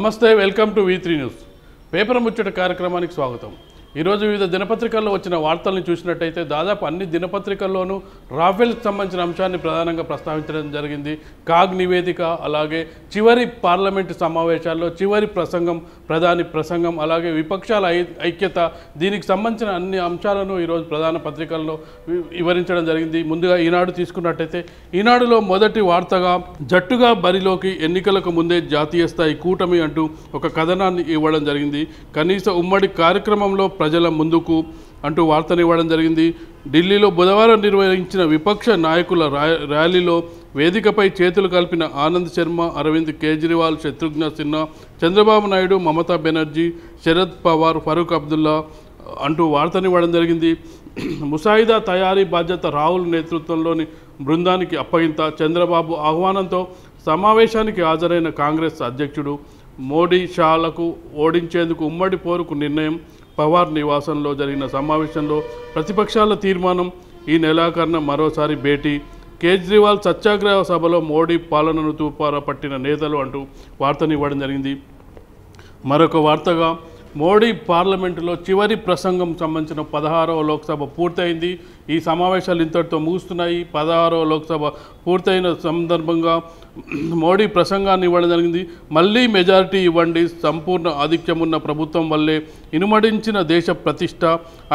నమస్తే, welcome to V3 news. Paper ముచ్చట కార్యక్రమానికి స్వాగతం. ఈరోజు వివిధ దినపత్రికల్లో వచ్చిన వార్తలను చూసినట్టయితే దాదాపు అన్ని దినపత్రికల్లోనూ రాఫెల్కి సంబంధించిన అంశాన్ని ప్రధానంగా ప్రస్తావించడం జరిగింది. కాగ్ నివేదిక, అలాగే చివరి పార్లమెంటు సమావేశాల్లో చివరి ప్రసంగం, ప్రధాని ప్రసంగం, అలాగే విపక్షాల ఐక్యత, దీనికి సంబంధించిన అన్ని అంశాలను ఈరోజు ప్రధాన పత్రికల్లో వివరించడం జరిగింది. ముందుగా ఈనాడు తీసుకున్నట్టయితే ఈనాడులో మొదటి వార్తగా జట్టుగా బరిలోకి ఎన్నికలకు ముందే జాతీయ స్థాయి కూటమి అంటూ ఒక కథనాన్ని ఇవ్వడం జరిగింది. కనీస ఉమ్మడి కార్యక్రమంలో ప్రజల ముందుకు అంటూ వార్తను ఇవ్వడం జరిగింది. ఢిల్లీలో బుధవారం నిర్వహించిన విపక్ష నాయకుల ర్యాలీలో వేదికపై చేతులు కలిపిన ఆనంద్ శర్మ, అరవింద్ కేజ్రీవాల్, శత్రుఘ్న సిన్హా, చంద్రబాబు నాయుడు, మమతా బెనర్జీ, శరద్ పవార్, ఫరూక్ అబ్దుల్లా అంటూ వార్తనివ్వడం జరిగింది. ముసాయిదా తయారీ బాధ్యత రాహుల్ నేతృత్వంలోని బృందానికి అప్పగింత. చంద్రబాబు ఆహ్వానంతో సమావేశానికి హాజరైన కాంగ్రెస్ అధ్యక్షుడు మోడీ, షాలకు ఓడించేందుకు ఉమ్మడి పోరుకు నిర్ణయం. పవార్ నివాసంలో జరిగిన సమావేశంలో ప్రతిపక్షాల తీర్మానం. ఈ నెలాఖరున మరోసారి భేటీ. కేజ్రీవాల్ సత్యాగ్రహ సభలో మోడీ పాలనను తూపార పట్టిన నేతలు అంటూ వార్తనివ్వడం జరిగింది. మరొక వార్తగా మోడీ పార్లమెంటులో చివరి ప్రసంగం సంబంధించిన 16వ లోక్సభ పూర్తయింది. ఈ సమావేశాలు ఇంతటితో ముగుస్తున్నాయి. 16వ లోక్సభ పూర్తయిన సందర్భంగా మోడీ ప్రసంగాన్ని ఇవ్వడం జరిగింది. మళ్ళీ మెజారిటీ ఇవ్వండి, సంపూర్ణ ఆధిక్యం ఉన్న ప్రభుత్వం వల్లే ఇనుమడించిన దేశ ప్రతిష్ట,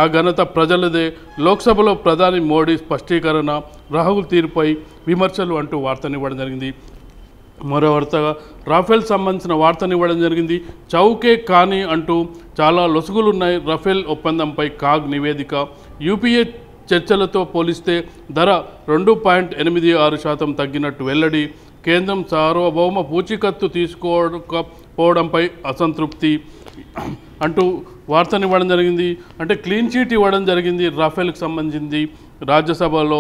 ఆ ఘనత ప్రజలదే. లోక్సభలో ప్రధాని మోడీ స్పష్టీకరణ, రాహుల్ తీరుపై విమర్శలు అంటూ వార్తనివ్వడం జరిగింది. మరో వార్తగా రాఫెల్ సంబంధించిన వార్తనివ్వడం జరిగింది. చౌకే కానీ అంటూ చాలా లొసుగులున్నాయి రఫేల్ ఒప్పందంపై కాగ్ నివేదిక. యూపీఏ చర్చలతో పోలిస్తే ధర 2.86% తగ్గినట్టు వెల్లడి. కేంద్రం సార్వభౌమ పూచీకత్తు తీసుకోకపోవడంపై అసంతృప్తి అంటూ వార్తనివ్వడం జరిగింది. అంటే క్లీన్ చీట్ ఇవ్వడం జరిగింది రాఫెల్కి సంబంధించింది రాజ్యసభలో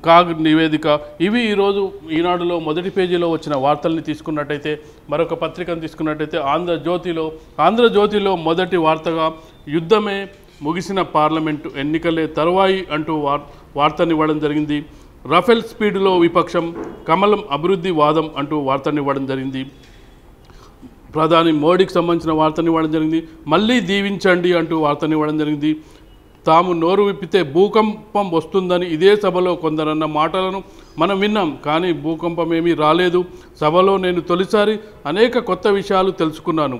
కాగ్ నివేదిక. ఇవి ఈరోజు ఈనాడులో మొదటి పేజీలో వచ్చిన వార్తల్ని తీసుకున్నట్టయితే, మరొక పత్రికను తీసుకున్నట్టయితే ఆంధ్రజ్యోతిలో మొదటి వార్తగా యుద్ధమే ముగిసిన పార్లమెంటు, ఎన్నికలే తరువాయి అంటూ వార్తనివ్వడం జరిగింది. రాఫెల్ స్పీడ్లో విపక్షం, కమలం అభివృద్ధి వాదం అంటూ వార్తనివ్వడం జరిగింది. ప్రధాని మోడీకి సంబంధించిన వార్తనివ్వడం జరిగింది. మళ్ళీ దీవించండి అంటూ వార్తనివ్వడం జరిగింది. తాము నోరు విప్పితే భూకంపం వస్తుందని ఇదే సభలో కొందరన్న మాటలను మనం విన్నాం, కానీ భూకంపం ఏమీ రాలేదు. సభలో నేను తొలిసారి అనేక కొత్త విషయాలు తెలుసుకున్నాను.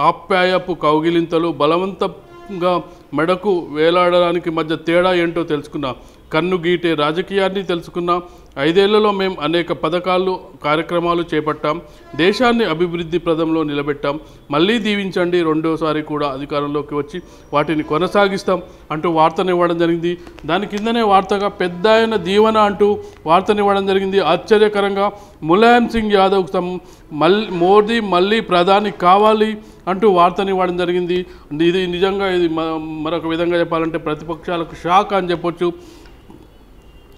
ఆప్యాయపు కౌగిలింతలు, బలవంతంగా మెడకు వేలాడడానికి మధ్య తేడా ఏంటో తెలుసుకున్నా. కన్ను గీటే రాజకీయాన్ని తెలుసుకున్నా. 5 ఏళ్లలో మేము అనేక పథకాలు, కార్యక్రమాలు చేపట్టాం. దేశాన్ని అభివృద్ధి ప్రదంలో నిలబెట్టాం. మళ్ళీ దీవించండి, రెండోసారి కూడా అధికారంలోకి వచ్చి వాటిని కొనసాగిస్తాం అంటూ వార్తనివ్వడం జరిగింది. దాని కిందనే వార్తగా పెద్దాయన దీవెన అంటూ వార్తనివ్వడం జరిగింది. ఆశ్చర్యకరంగా ములాయం సింగ్ యాదవ్కు మోదీ మళ్ళీ ప్రధాని కావాలి అంటూ వార్తనివ్వడం జరిగింది. ఇది నిజంగా ఇది మరొక విధంగా చెప్పాలంటే ప్రతిపక్షాలకు షాక్ అని చెప్పొచ్చు.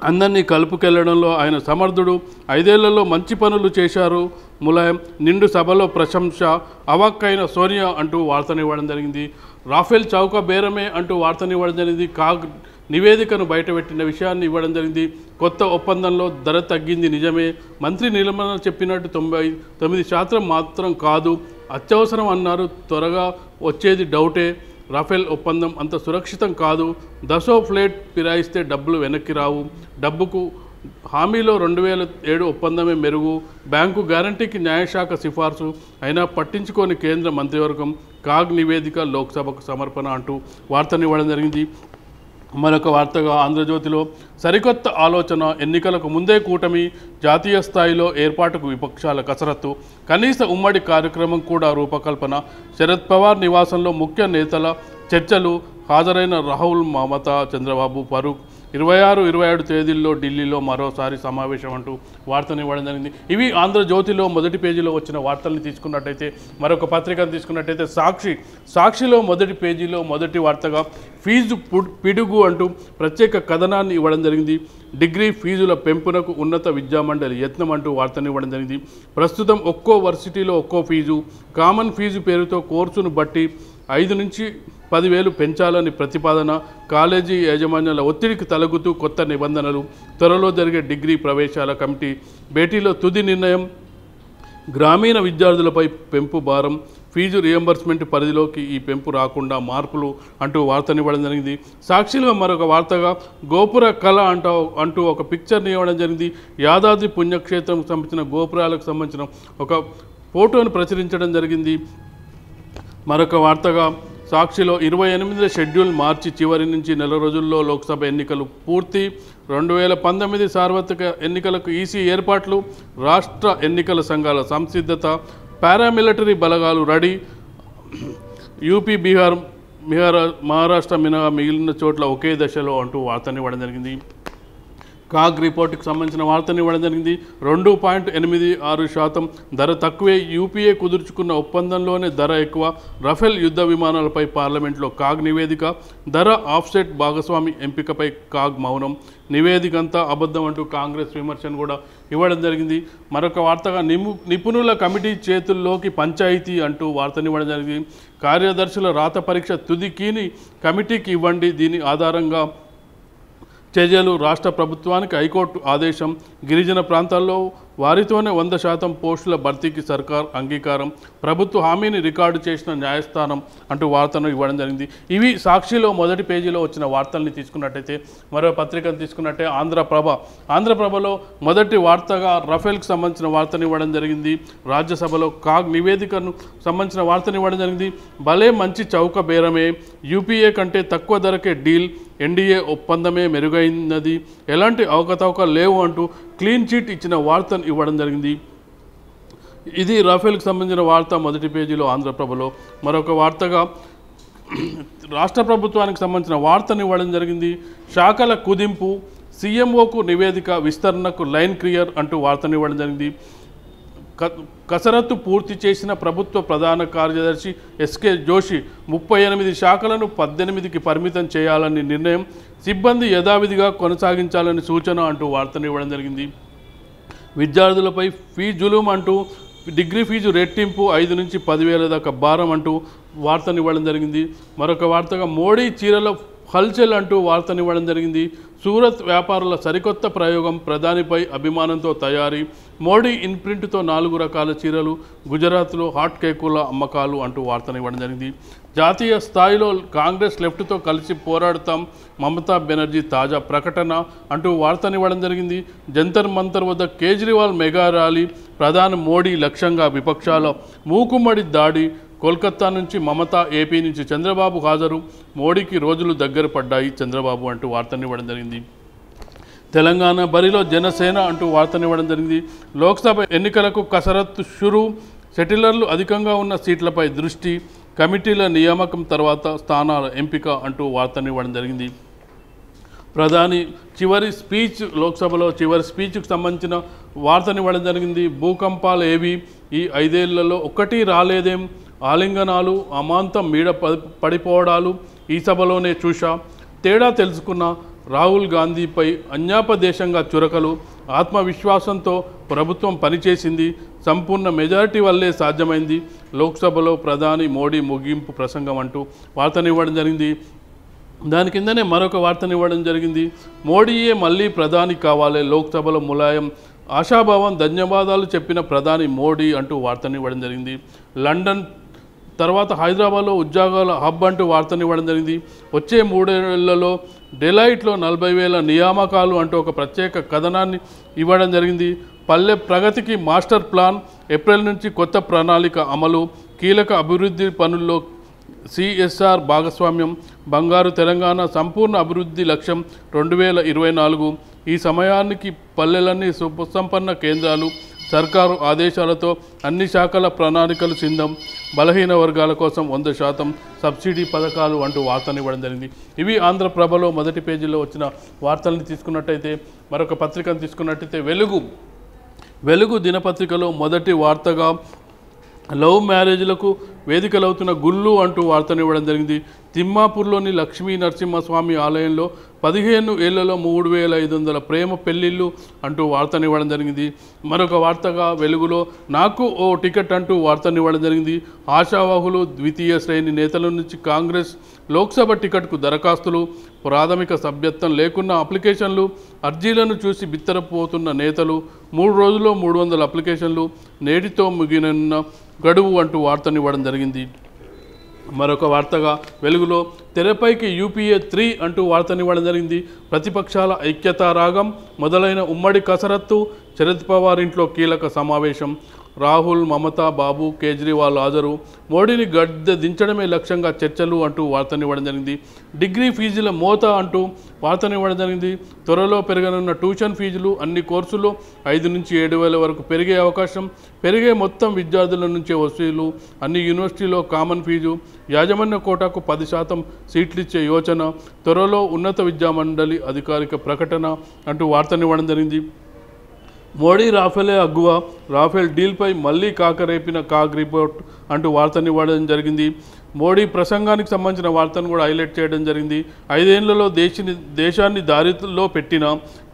అందరినీ కలుపుకెళ్లడంలో ఆయన సమర్థుడు. 5 ఏళ్లలో మంచి పనులు చేశారు ములాయం. నిండు సభలో ప్రశంస. అవాక్కైన సోనియా అంటూ వార్తనివ్వడం జరిగింది. రాఫెల్ చౌక బేరమే అంటూ వార్తనివ్వడం జరిగింది. కాగ్ నివేదికను బయటపెట్టిన విషయాన్ని ఇవ్వడం జరిగింది. కొత్త ఒప్పందంలో ధర తగ్గింది నిజమే. మంత్రి నిర్మల చెప్పినట్టు 99% మాత్రం కాదు, అత్యవసరం అన్నారు. త్వరగా వచ్చేది డౌటే. రాఫెల్ ఒప్పందం అంత సురక్షితం కాదు. దసో ఫ్లేట్ ఫిరాయిస్తే డబ్బులు వెనక్కి రావు. డబ్బుకు హామీలో 2007 ఒప్పందమే మెరుగు. బ్యాంకు గ్యారంటీకి న్యాయశాఖ సిఫార్సు అయినా పట్టించుకోని కేంద్ర మంత్రివర్గం. కాగ్ నివేదిక లోక్సభకు సమర్పణ అంటూ వార్తనివ్వడం జరిగింది. మరొక వార్తగా ఆంధ్రజ్యోతిలో సరికొత్త ఆలోచన, ఎన్నికలకు ముందే కూటమి, జాతీయ స్థాయిలో ఏర్పాటుకు విపక్షాల కసరత్తు, కనీస ఉమ్మడి కార్యక్రమం కూడా రూపకల్పన. శరద్ పవార్ నివాసంలో ముఖ్య నేతల చర్చలు. హాజరైన రాహుల్, మమతా, చంద్రబాబు, ఫరూక్. 26, 27 తేదీల్లో ఢిల్లీలో మరోసారి సమావేశం అంటూ వార్తనివ్వడం జరిగింది. ఇవి ఆంధ్రజ్యోతిలో మొదటి పేజీలో వచ్చిన వార్తల్ని తీసుకున్నట్టయితే, మరొక పత్రికను తీసుకున్నట్టయితే సాక్షిలో మొదటి పేజీలో మొదటి వార్తగా ఫీజు పిడుగు అంటూ ప్రత్యేక కథనాన్ని ఇవ్వడం జరిగింది. డిగ్రీ ఫీజుల పెంపునకు ఉన్నత విద్యామండలి యత్నం అంటూ వార్తనివ్వడం జరిగింది. ప్రస్తుతం ఒక్కో వర్సిటీలో ఒక్కో ఫీజు. కామన్ ఫీజు పేరుతో కోర్సును బట్టి 5 నుంచి 10,000 పెంచాలని ప్రతిపాదన. కాలేజీ యాజమాన్యాల ఒత్తిడికి తలగుతూ కొత్త నిబంధనలు. త్వరలో జరిగే డిగ్రీ ప్రవేశాల కమిటీ భేటీలో తుది నిర్ణయం. గ్రామీణ విద్యార్థులపై పెంపు భారం, ఫీజు రియంబర్స్మెంట్ పరిధిలోకి ఈ పెంపు రాకుండా మార్పులు అంటూ వార్తని ఇవ్వడం జరిగింది. సాక్షిలో మరొక వార్తగా గోపుర కళ అంటూ ఒక పిక్చర్ని ఇవ్వడం జరిగింది. యాదాద్రి పుణ్యక్షేత్రం సంబంధించిన గోపురాలకు సంబంధించిన ఒక ఫోటోను ప్రచురించడం జరిగింది. మరొక వార్తగా సాక్షిలో 28 షెడ్యూల్ మార్చి చివరి నుంచి నెల రోజుల్లో లోక్సభ ఎన్నికలు పూర్తి, 2019 సార్వత్రిక ఎన్నికలకు ఈసీ ఏర్పాట్లు, రాష్ట్ర ఎన్నికల సంఘాల సంసిద్ధత, పారామిలిటరీ బలగాలు రెడీ, యూపీ బీహార్ మహారాష్ట్ర మినహా మిగిలిన చోట్ల ఒకే దశలో అంటూ వార్తని ఇవ్వడం జరిగింది. కాగ్ రిపోర్టుకు సంబంధించిన వార్తని ఇవ్వడం జరిగింది. 2.86% ధర తక్కువే, యూపీఏ కుదుర్చుకున్న ఒప్పందంలోనే ధర ఎక్కువ, రఫేల్ యుద్ధ విమానాలపై పార్లమెంట్లో కాగ్ నివేదిక, ధర ఆఫ్సెట్ భాగస్వామి ఎంపికపై కాగ్ మౌనం, నివేదికంతా అబద్ధం అంటూ కాంగ్రెస్ విమర్శను కూడా ఇవ్వడం జరిగింది. మరొక వార్తగా నిపుణుల కమిటీ చేతుల్లోకి పంచాయతీ అంటూ వార్తని ఇవ్వడం జరిగింది. కార్యదర్శుల రాత పరీక్ష తుది కీని కమిటీకి ఇవ్వండి, దీని ఆధారంగా చర్యలు, రాష్ట్ర ప్రభుత్వానికి హైకోర్టు ఆదేశం, గిరిజన ప్రాంతాల్లో వారితోనే 100% పోస్టుల భర్తీకి సర్కార్ అంగీకారం, ప్రభుత్వ హామీని రికార్డు చేసిన న్యాయస్థానం అంటూ వార్తను ఇవ్వడం జరిగింది. ఇవి సాక్షిలో మొదటి పేజీలో వచ్చిన వార్తల్ని తీసుకున్నట్టయితే, మరో పత్రికను తీసుకున్నట్టే ఆంధ్రప్రభలో మొదటి వార్తగా రఫేల్కి సంబంధించిన వార్తను ఇవ్వడం జరిగింది. రాజ్యసభలో కాగ్ నివేదికను సంబంధించిన వార్తను ఇవ్వడం జరిగింది. భలే మంచి చౌక బేరమే, యూపీఏ కంటే తక్కువ ధరకే డీల్, ఎన్డీఏ ఒప్పందమే మెరుగైనది, ఎలాంటి అవకతవకలు లేవు అంటూ క్లీన్ చిట్ ఇచ్చిన వార్తను ఇవ్వడం జరిగింది. ఇది రఫేల్కి సంబంధించిన వార్త మొదటి పేజీలో ఆంధ్రప్రభలో. మరొక వార్తగా రాష్ట్ర ప్రభుత్వానికి సంబంధించిన వార్తను ఇవ్వడం జరిగింది. శాఖల కుదింపు, సీఎంఓకు నివేదిక, విస్తరణకు లైన్ క్లియర్ అంటూ వార్తను ఇవ్వడం జరిగింది. కసరత్తు పూర్తి చేసిన ప్రభుత్వ ప్రధాన కార్యదర్శి ఎస్కే జోషి 38 శాఖలను 18కి పరిమితం చేయాలని నిర్ణయం, సిబ్బంది యథావిధిగా కొనసాగించాలని సూచన అంటూ వార్తను ఇవ్వడం జరిగింది. విద్యార్థులపై ఫీజులుం అంటూ డిగ్రీ ఫీజు రెట్టింపు 5 నుంచి 10,000 దాకా భారం అంటూ వార్తను ఇవ్వడం జరిగింది. మరొక వార్తగా మోడీ చీరల హల్చల్ అంటూ వార్తను ఇవ్వడం జరిగింది. సూరత్ వ్యాపారుల సరికొత్త ప్రయోగం, ప్రధానిపై అభిమానంతో తయారీ, మోడీ ఇన్ప్రింట్తో 4 రకాల చీరలు, గుజరాత్లో హాట్ కేకుల అమ్మకాలు అంటూ వార్తను ఇవ్వడం జరిగింది. జాతీయ స్థాయిలో కాంగ్రెస్ లెఫ్ట్తో కలిసి పోరాడతాం, మమతా బెనర్జీ తాజా ప్రకటన అంటూ వార్తను ఇవ్వడం జరిగింది. జంతర్ మంతర్ వద్ద కేజ్రీవాల్ మెగా ర్యాలీ, ప్రధాని మోడీ లక్ష్యంగా విపక్షాల మూకుమ్మడి దాడి, కోల్కతా నుంచి మమత, ఏపీ నుంచి చంద్రబాబు హాజరు, మోడీకి రోజులు దగ్గర పడ్డాయి చంద్రబాబు అంటూ వార్తనివ్వడం జరిగింది. తెలంగాణ బరిలో జనసేన అంటూ వార్తనివ్వడం జరిగింది. లోక్సభ ఎన్నికలకు కసరత్తు షురు, సెటిలర్లు అధికంగా ఉన్న సీట్లపై దృష్టి, కమిటీల నియామకం తర్వాత స్థానాల ఎంపిక అంటూ వార్తనివ్వడం జరిగింది. ప్రధాని చివరి స్పీచ్, లోక్సభలో చివరి స్పీచ్కు సంబంధించిన వార్తనివ్వడం జరిగింది. భూకంపాలు ఏవి ఈ 5 ఏళ్లలో ఒక్కటి రాలేదేం, ఆలింగనాలు, అమాంతం మీద పడిపోవడాలు ఈ సభలోనే చూశా, తేడా తెలుసుకున్న, రాహుల్ గాంధీపై అన్యాపదేశంగా చురకలు, ఆత్మవిశ్వాసంతో ప్రభుత్వం పనిచేసింది, సంపూర్ణ మెజారిటీ వల్లే సాధ్యమైంది, లోక్సభలో ప్రధాని మోడీ ముగింపు ప్రసంగం అంటూ వార్తనివ్వడం జరిగింది. దాని కిందనే మరొక వార్తనివ్వడం జరిగింది. మోడీయే మళ్ళీ ప్రధాని కావాలి, లోక్సభలో ములాయం ఆశాభావం, ధన్యవాదాలు చెప్పిన ప్రధాని మోడీ అంటూ వార్తనివ్వడం జరిగింది. లండన్ తర్వాత హైదరాబాద్లో ఉద్యోగాల హబ్ అంటూ వార్తనివ్వడం జరిగింది. వచ్చే 3 ఏళ్లలో డెలాయిట్లో 40,000 నియామకాలు అంటూ ఒక ప్రత్యేక కథనాన్ని ఇవ్వడం జరిగింది. పల్లె ప్రగతికి మాస్టర్ ప్లాన్, ఏప్రిల్ నుంచి కొత్త ప్రణాళిక అమలు, కీలక అభివృద్ధి పనుల్లో సిఎస్ఆర్ భాగస్వామ్యం, బంగారు తెలంగాణ సంపూర్ణ అభివృద్ధి లక్ష్యం 2024, ఈ సమయానికి పల్లెలన్నీ సుసంపన్న కేంద్రాలు, సర్కారు ఆదేశాలతో అన్ని శాఖల ప్రణాళికలు సిద్ధం, బలహీన వర్గాల కోసం 100% సబ్సిడీ పథకాలు అంటూ వార్తనివ్వడం జరిగింది. ఇవి ఆంధ్రప్రభలో మొదటి పేజీలో వచ్చిన వార్తల్ని తీసుకున్నట్టయితే, మరొక పత్రికను తీసుకున్నట్టయితే వెలుగు దినపత్రికలో మొదటి వార్తగా లవ్ మ్యారేజ్లకు వేదికలవుతున్న గుళ్ళు అంటూ వార్తనివ్వడం జరిగింది. తిమ్మాపూర్లోని లక్ష్మీ నరసింహస్వామి ఆలయంలో 15 ఏళ్లలో 3500 ప్రేమ పెళ్లిళ్ళు అంటూ వార్తనివ్వడం జరిగింది. మరొక వార్తగా వెలుగులో నాకు ఓ టికెట్ అంటూ వార్తనివ్వడం జరిగింది. ఆశావాహులు ద్వితీయ శ్రేణి నేతల నుంచి కాంగ్రెస్ లోక్సభ టికెట్కు దరఖాస్తులు, ప్రాథమిక సభ్యత్వం లేకున్న అప్లికేషన్లు, అర్జీలను చూసి బిత్తరపోతున్న నేతలు, 3 రోజుల్లో 300 అప్లికేషన్లు, నేటితో ముగినున్న గడువు అంటూ వార్తనివ్వడం జరిగింది. మరొక వార్తగా వెలుగులో తెరపైకి యూపీఏ 3 అంటూ వార్తనివ్వడం జరిగింది. ప్రతిపక్షాల ఐక్యతా రాగం మొదలైన ఉమ్మడి కసరత్తు, శరద్ పవార్ ఇంట్లో కీలక సమావేశం, రాహుల్, మమతా, బాబు, కేజ్రీవాల్ హాజరు, మోడీని గద్దె దించడమే లక్ష్యంగా చర్చలు అంటూ వార్తనివ్వడం జరిగింది. డిగ్రీ ఫీజుల మోత అంటూ వార్తనివ్వడం జరిగింది. త్వరలో పెరగనున్న ట్యూషన్ ఫీజులు అన్ని కోర్సులు 5 నుంచి 7,000 వరకు పెరిగే అవకాశం, పెరిగే మొత్తం విద్యార్థుల నుంచే వసూలు, అన్ని యూనివర్సిటీలో కామన్ ఫీజు, యాజమాన్య కోటాకు 10% సీట్లిచ్చే యోచన, త్వరలో ఉన్నత విద్యామండలి అధికారిక ప్రకటన అంటూ వార్తనివ్వడం జరిగింది. మోడీ రాఫెలే అగ్గువ, రాఫెల్ డీల్పై మళ్ళీ కాకరేపిన కాగ్ రిపోర్ట్ అంటూ వార్తనివ్వడం జరిగింది. మోడీ ప్రసంగానికి సంబంధించిన వార్తను కూడా హైలైట్ చేయడం జరిగింది. 5 ఏళ్లలో దేశాన్ని దారిలో పెట్టిన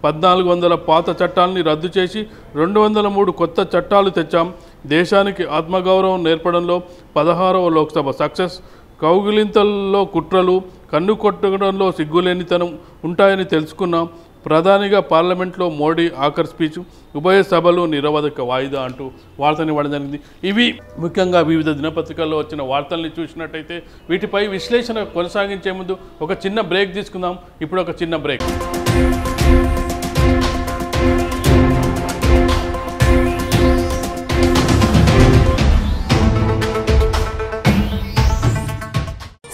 1400 పాత చట్టాలని రద్దు చేసి 203 కొత్త చట్టాలు తెచ్చాం. దేశానికి ఆత్మగౌరవం నేర్పడంలో 16వ లోక్సభ సక్సెస్. కౌగిలింతల్లో కుట్రలు, కన్ను కొట్టడంలో సిగ్గులేనితనం ఉంటాయని తెలుసుకున్నాం. ప్రధానిగా పార్లమెంట్లో మోడీ ఆఖరి స్పీచ్, ఉభయ సభలు నిరవధిక వాయిదా అంటూ వార్తనివ్వడం జరిగింది. ఇవి ముఖ్యంగా వివిధ దినపత్రికల్లో వచ్చిన వార్తల్ని చూసినట్టయితే వీటిపై విశ్లేషణ కొనసాగించే ముందు ఒక చిన్న బ్రేక్ తీసుకుందాం. ఇప్పుడు ఒక చిన్న బ్రేక్.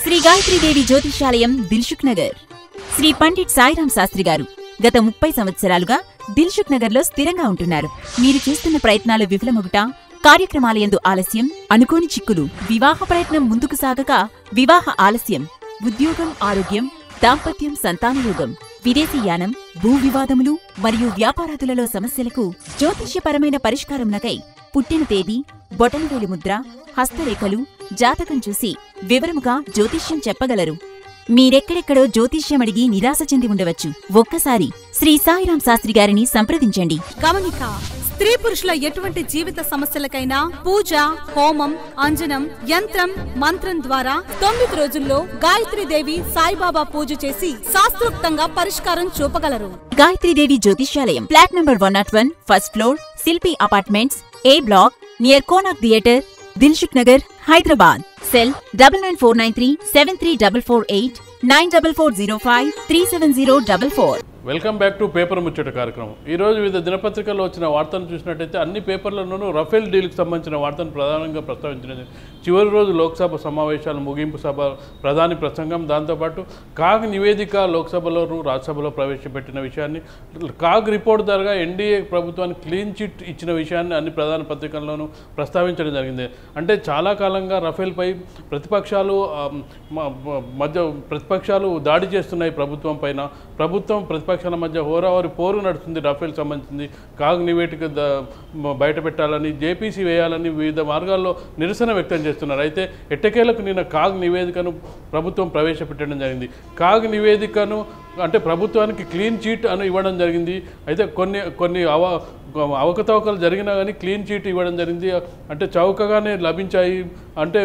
శ్రీ గాయత్రీదేవి జ్యోతిషాలయం, దిల్సుఖ్ నగర్. శ్రీ పండిట్ సాయిరాం శాస్త్రి గారు గత 30 సంవత్సరాలుగా దిల్సుఖ్ నగర్లో స్థిరంగా ఉంటున్నారు. మీరు చేస్తున్న ప్రయత్నాలు విఫలమగుట, కార్యక్రమాలయందు ఆలస్యం, అనుకోని చిక్కులు, వివాహ ప్రయత్నం ముందుకు సాగక వివాహ ఆలస్యం, ఉద్యోగం, ఆరోగ్యం, దాంపత్యం, సంతానయోగం, విదేశీయానం, భూ వివాదములు మరియు వ్యాపారాదులలో సమస్యలకు జ్యోతిష్యపరమైన పరిష్కారమునకై పుట్టిన తేదీ, బొటనవేలు ముద్ర, హస్తరేఖలు, జాతకం చూసి వివరముగా జ్యోతిష్యం చెప్పగలరు. మీరెక్కడెక్కడో జ్యోతిష్యమడిగి నిరాశ చెంది ఉండవచ్చు. ఒక్కసారి శ్రీ సాయిరాం శాస్త్రి గారిని సంప్రదించండి. గమనిక: స్త్రీ పురుషుల ఎటువంటి జీవిత సమస్యలకైనా పూజ, హోమం, అంజనం, యంత్రం, మంత్రం ద్వారా 9 రోజుల్లో గాయత్రీదేవి సాయిబాబా పూజ చేసి శాస్త్రోక్తంగా పరిష్కారం చూపగలరు. గాయత్రీదేవి జ్యోతిష్యాలయం, flat number 101, first floor, Shilpi apartments, A block, near Konark theatre, Dilsukhnagar, Hyderabad. Cell 9949373448, 9440537044. Welcome back to paper ముచ్చట కార్యక్రమం. ఈరోజు వివిధ దినపత్రికల్లో వచ్చిన వార్తను చూసినట్టయితే అన్ని పేపర్లలోనూ రఫేల్ డీల్కి సంబంధించిన వార్తను ప్రధానంగా ప్రస్తావించినది. చివరి రోజు లోక్సభ సమావేశాల ముగింపు సభ, ప్రధాని ప్రసంగం, దాంతోపాటు కాగ్ నివేదిక లోక్సభలోను రాజ్యసభలో ప్రవేశపెట్టిన విషయాన్ని, కాగ్ రిపోర్ట్ ద్వారా ఎన్డీఏ ప్రభుత్వానికి క్లీన్ చిట్ ఇచ్చిన విషయాన్ని అన్ని ప్రధాన పత్రికల్లోనూ ప్రస్తావించడం జరిగింది. అంటే చాలా కాలంగా రఫేల్పై ప్రతిపక్షాలు దాడి చేస్తున్నాయి ప్రభుత్వం పైన. ప్రభుత్వం ప్రతిపక్షాల మధ్య హోరాహోరీ పోరు నడుస్తుంది. రఫేల్ సంబంధించింది కాగ్ నివేదిక బయట పెట్టాలని, జేపీసీ వేయాలని వివిధ మార్గాల్లో నిరసన వ్యక్తం చేస్తున్నారు. అయితే ఎట్టకేలకు నిన్న కాగ్ నివేదికను ప్రభుత్వం ప్రవేశపెట్టడం జరిగింది. కాగ్ నివేదికను అంటే ప్రభుత్వానికి క్లీన్ చీట్ అని ఇవ్వడం జరిగింది. అయితే కొన్ని అవకతవకలు జరిగినా కానీ క్లీన్ చీట్ ఇవ్వడం జరిగింది. అంటే చౌకగానే లభించాయి, అంటే